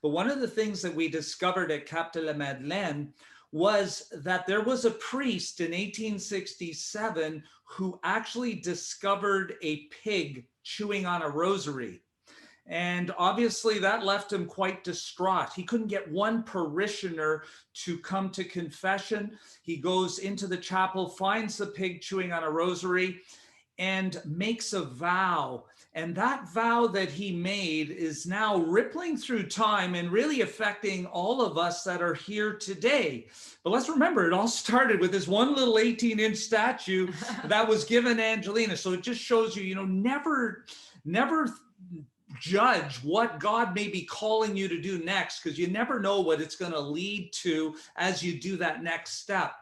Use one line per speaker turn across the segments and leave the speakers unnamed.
But one of the things that we discovered at Cap de la Madeleine was that there was a priest in 1867 who actually discovered a pig chewing on a rosary. And obviously that left him quite distraught. He couldn't get one parishioner to come to confession. He goes into the chapel, finds the pig chewing on a rosary, and makes a vow. And that vow that he made is now rippling through time and really affecting all of us that are here today. But let's remember, it all started with this one little 18-inch statue that was given Angelina. So it just shows you, never judge what God may be calling you to do next, because you never know what it's going to lead to as you do that next step.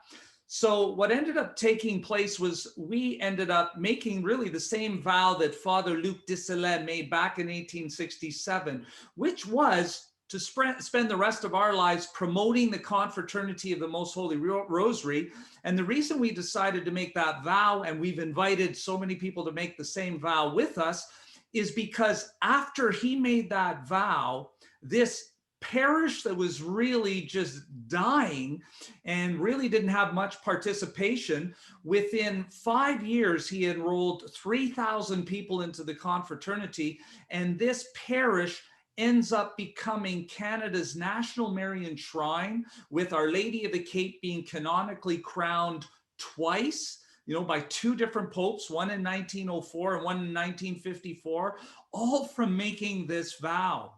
So what ended up taking place was we ended up making really the same vow that Father Luc Disselin made back in 1867, which was to spend the rest of our lives promoting the Confraternity of the Most Holy Rosary. And the reason we decided to make that vow, and we've invited so many people to make the same vow with us, is because after he made that vow, this parish that was really just dying and really didn't have much participation, within 5 years, he enrolled 3,000 people into the Confraternity, and this parish ends up becoming Canada's national Marian shrine, with Our Lady of the Cape being canonically crowned twice, by two different popes, one in 1904 and one in 1954, all from making this vow.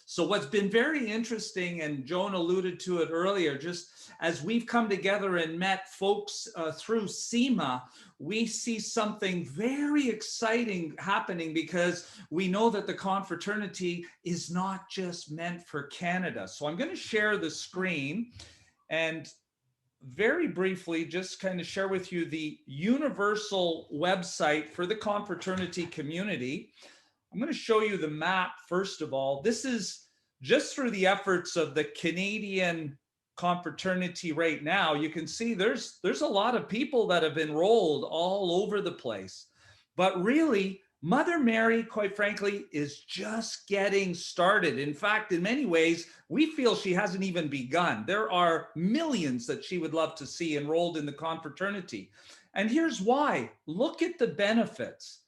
So what's been very interesting, and Joan alluded to it earlier, just as we've come together and met folks through SEMA, we see something very exciting happening, because we know that the Confraternity is not just meant for Canada. So I'm going to share the screen and very briefly just kind of share with you the universal website for the Confraternity community. I'm going to show you the map first of all. This is just through the efforts of the Canadian Confraternity right now. You can see there's a lot of people that have enrolled all over the place. But really, Mother Mary, quite frankly, is just getting started. In fact, in many ways, we feel she hasn't even begun. There are millions that she would love to see enrolled in the Confraternity. And here's why. Look at the benefits.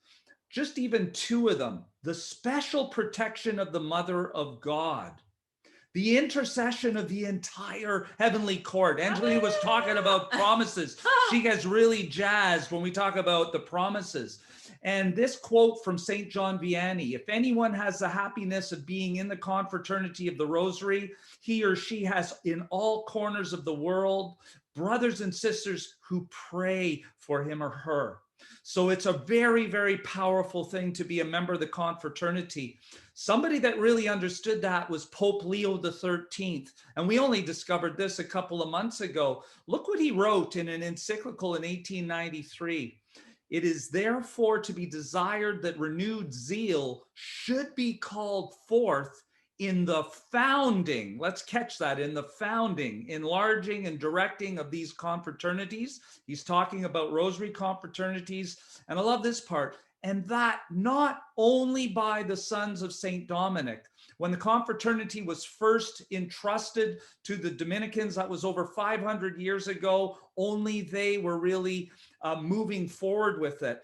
Just even two of them. The special protection of the Mother of God. The intercession of the entire heavenly court. Angelina was talking about promises. She gets really jazzed when we talk about the promises. And this quote from St. John Vianney: if anyone has the happiness of being in the Confraternity of the Rosary, he or she has in all corners of the world brothers and sisters who pray for him or her. So it's a very, very powerful thing to be a member of the Confraternity. Somebody that really understood that was Pope Leo XIII. And we only discovered this a couple of months ago. Look what he wrote in an encyclical in 1893. It is therefore to be desired that renewed zeal should be called forth in the founding, let's catch that, in the founding, enlarging and directing of these confraternities. He's talking about rosary confraternities. And I love this part. And that not only by the sons of St. Dominic. When the confraternity was first entrusted to the Dominicans, that was over 500 years ago, only they were really moving forward with it.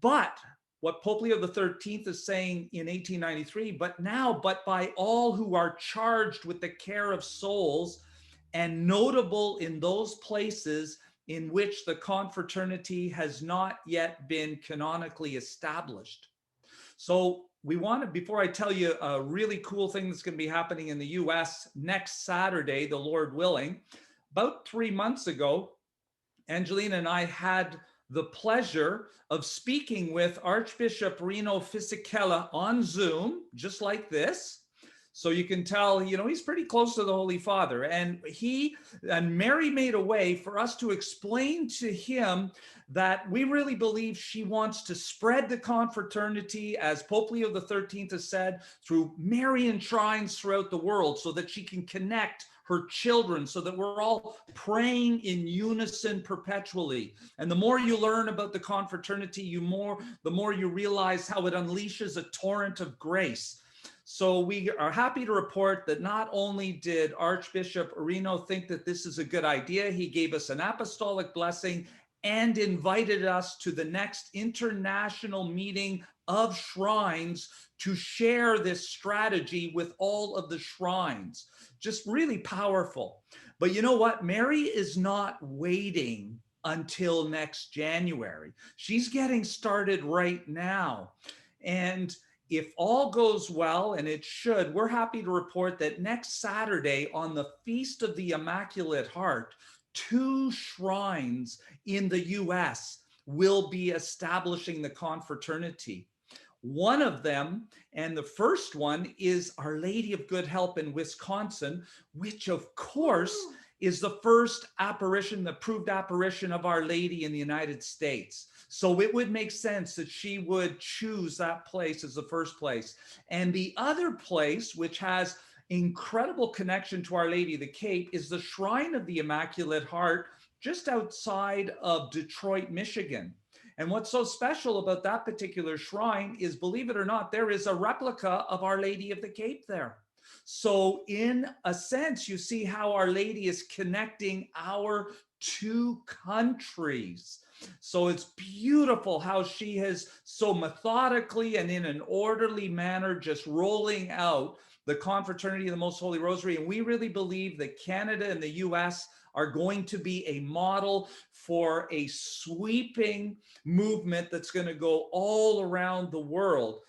But what Pope Leo XIII is saying in 1893, but by all who are charged with the care of souls and notable in those places in which the confraternity has not yet been canonically established. So we want to, before I tell you a really cool thing that's going to be happening in the US next Saturday, the Lord willing, about 3 months ago, Angelina and I had the pleasure of speaking with Archbishop Rino Fisichella on Zoom, just like this. So you can tell, he's pretty close to the Holy Father. And he and Mary made a way for us to explain to him that we really believe she wants to spread the confraternity, as Pope Leo XIII has said, through Marian shrines throughout the world, so that she can connect her children, so that we're all praying in unison perpetually. And the more you learn about the confraternity, the more you realize how it unleashes a torrent of grace. So we are happy to report that not only did Archbishop Reno think that this is a good idea, he gave us an apostolic blessing and invited us to the next international meeting of shrines to share this strategy with all of the shrines. Just really powerful. But you know what? Mary is not waiting until next January. She's getting started right now. And if all goes well, and it should, we're happy to report that next Saturday on the Feast of the Immaculate Heart, 2 shrines in the US will be establishing the Confraternity. One of them, and the first one, is Our Lady of Good Help in Wisconsin, which of course is the first apparition, the proved apparition of Our Lady in the United States. So it would make sense that she would choose that place as the first place. And the other place, which has incredible connection to Our Lady of the Cape, is the Shrine of the Immaculate Heart just outside of Detroit, Michigan. And what's so special about that particular shrine is, believe it or not, there is a replica of Our Lady of the Cape there. So in a sense, you see how Our Lady is connecting our 2 countries. So it's beautiful how she has so methodically and in an orderly manner just rolling out the Confraternity of the Most Holy Rosary. And we really believe that Canada and the US are going to be a model for a sweeping movement that's going to go all around the world.